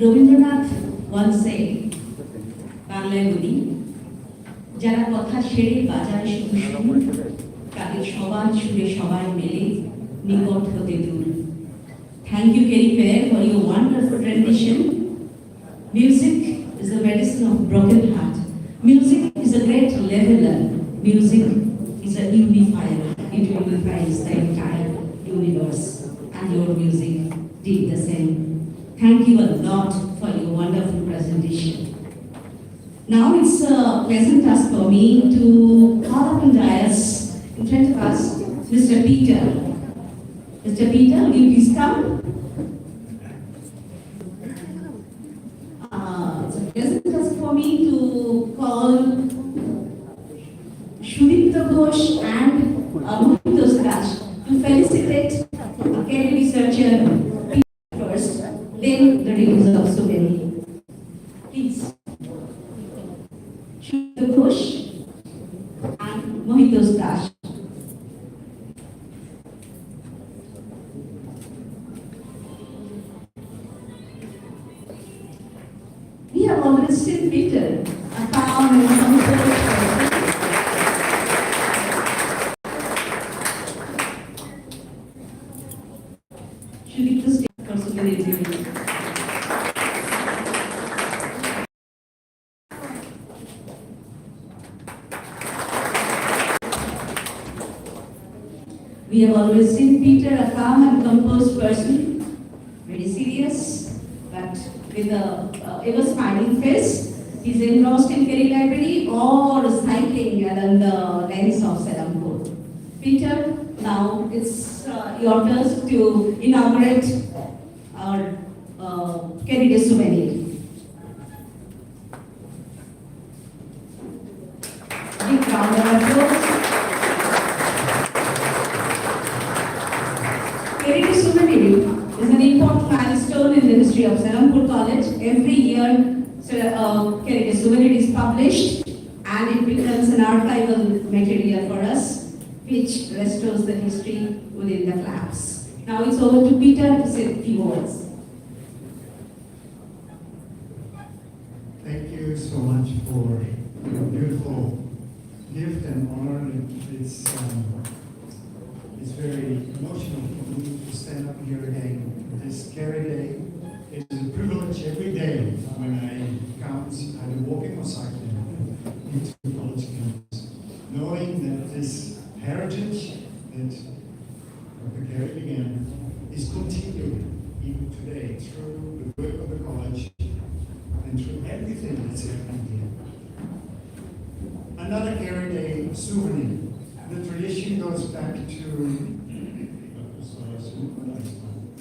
Rabindranath once said, বাংলায় বলি, যারা কথা ছেড়ে বাজায় শুধু সুর, তাদের সবার সুরে সবাই মেলে নিকট হতে দূর। Thank you, Kerry Fair, for your wonderful rendition. Music is the medicine of broken heart. Music is a great leveler. Music is a unifier. It unifies the entire universe. And your music did the same. Thank you a lot for your wonderful presentation. Now it's a pleasant task for me to call up in dais in front of us, Mr. Peter. Mr. Peter, will you please come? It's a pleasant task for me to call Sudipta Ghosh and Mohito Sraj to felicitate a Kerry researcher first, then the reviews of Suveni. Please. Sudipta Ghosh and Mohito Sraj. We have already seen Peter, a calm and composed person. Sudipta Sraj for Suveni reviews. We have always seen Peter, a calm and composed person, very serious, but with a ever smiling face. He's engrossed in Kerry Library or cycling along the lines of Selampur. Peter, now it's your turn to inaugurate our Kerry Day souvenir. Big round of applause. Kerry Day souvenir is an important milestone in the history of Selampur College. Every year, Kerry Day souvenir is published and it becomes an archival material for us, which restores the history within the class. Now it's over to Peter to say a few words. Thank you so much for your beautiful gift and honor. It's very emotional for me to stand up here again. This Kerry Day is a privilege every day when I come either walking or cycling into the college campus, knowing that this heritage that Dr. Kerry began is continuing even today through the work of the college and through everything that's happening here. Another Kerry Day souvenir. The tradition goes back to,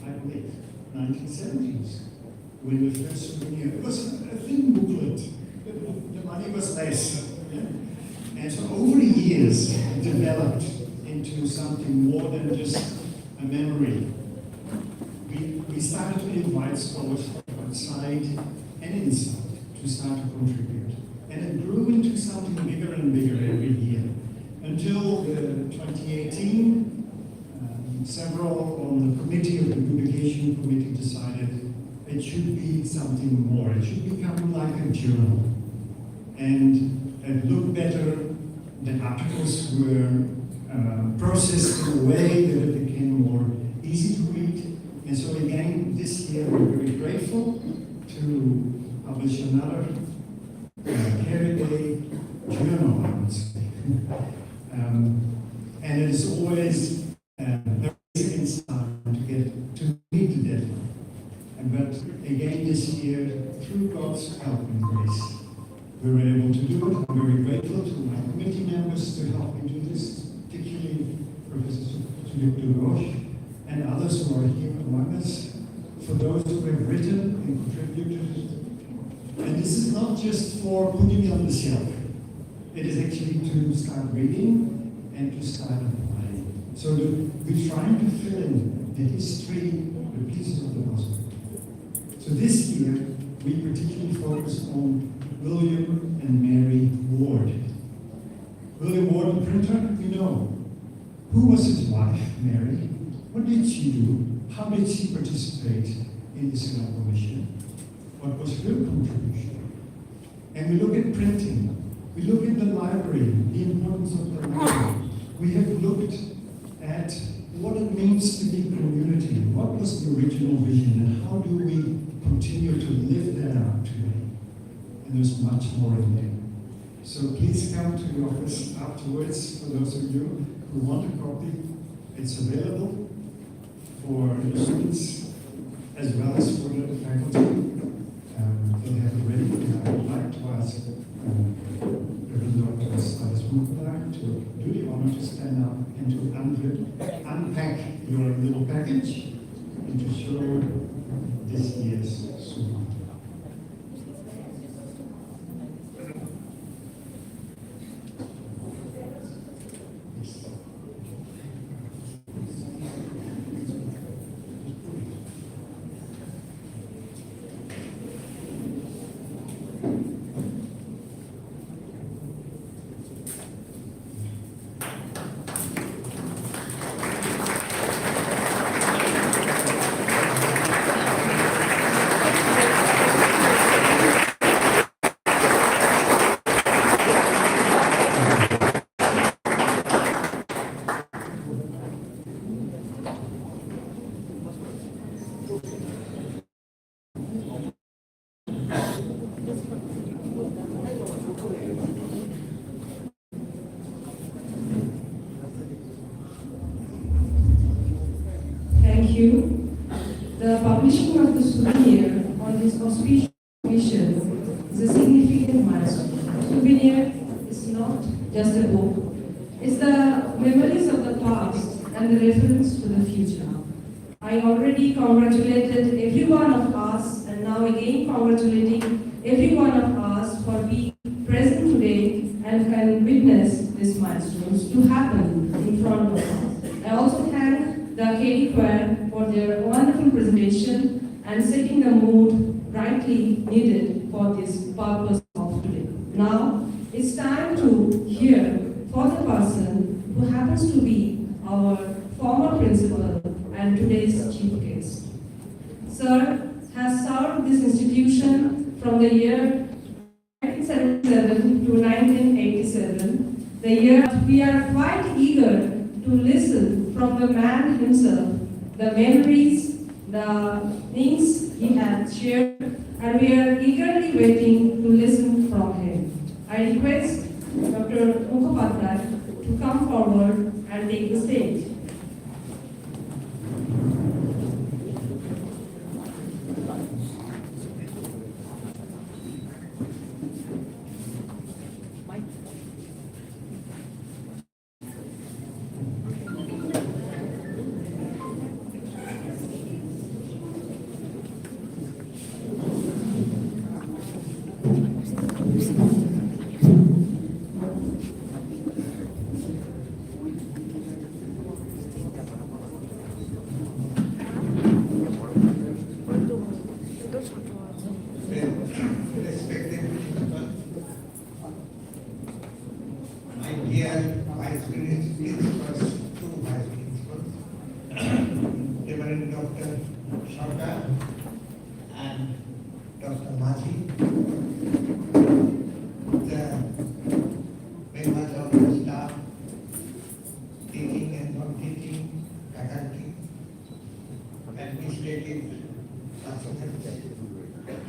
I believe, 1970s, when the first souvenir, it was a thin booklet, the money was less. Yeah? And so over the years, it developed into something more than just a memory. We started to invite scholars from outside and inside to start to contribute. And it grew into something bigger and bigger every year. Until 2018, several on the committee of the publication committee decided it should be something more. It should become like a journal. And it looked better. The articles were processed in a way that it became more easy to read. And so again, this year we're very grateful to publish another Kerry Day journal, I would say. And it is always very inspiring to get to meet the deadline. But again this year, through God's help and grace, we were able to do it. I'm very grateful to my committee members to help me do this, particularly Professor Sudipta Ghosh and others who are here among us, for those who have written and contributed. And this is not just for putting it on the shelf. It is actually to start reading and to start applying. So we're trying to fill in the history, the pieces of the puzzle. So this year, we particularly focus on William and Mary Ward. William Ward, the printer, we know. Who was his wife, Mary? What did she do? How did she participate in the Singapore mission? what was your contribution? And we look at printing, we look at the library, the importance of the library. We have looked at what it means to be community, what was the original vision, and how do we continue to live that out today? And there's much more in there. So please come to the office afterwards for those of you who want a copy. It's available for the students as well as for the faculty. They'll have it ready. And I would like to ask Reverend Dr. Silas Buchberg to do the honor to stand up and to unpack your little package and to show this year's super. Thank you. The publishing of the souvenir on this auspicious occasion is a significant milestone. Souvenir is not just a book. It's the memories of the past and the reference to the future. I already congratulated every one of us and now again congratulating every one of us for being present today and can witness these milestones to happen in front of us. I also thank the KD Choir for their wonderful presentation and setting the mood rightly needed for this purpose of today. Now, it's time to hear for the person who happens to be our former principal and today's chief guest. Sir has served this institution from the year 1977 to 1987, the year we are quite eager to listen from the man himself, the memories, the things he had shared, and we are eagerly waiting to listen from him. I request Dr. Mukhopadhyay to come forward and take the stage.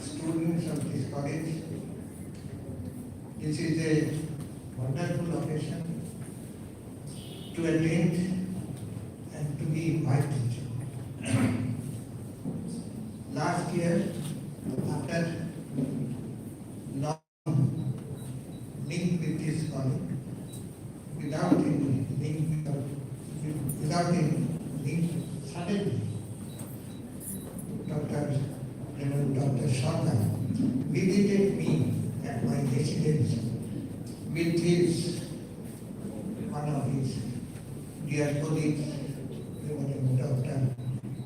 Students of this college, this is a wonderful occasion to attend and to be invited. Last year, after long link with this college, without any link, suddenly, Dr. Shaka visited me at my residence with one of his dear colleagues, Dr.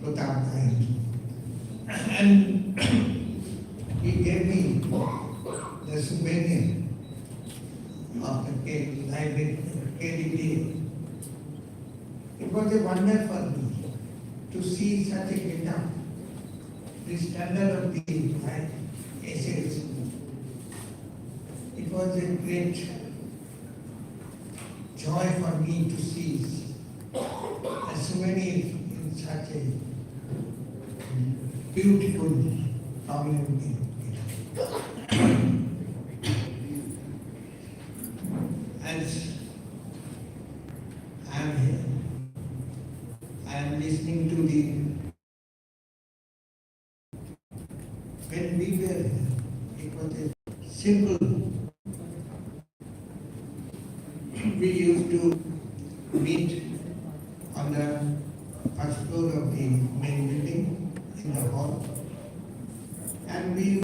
Pratap Naik. And he gave me the souvenir of the KDP. It was a wonder for me to see such a getup. The standard of the essays. It was a great joy for me to see a souvenir in such a beautiful community. As I am here, I am listening to when we were here, it was a simple. We used to meet on the first floor of the main building in the hall, and we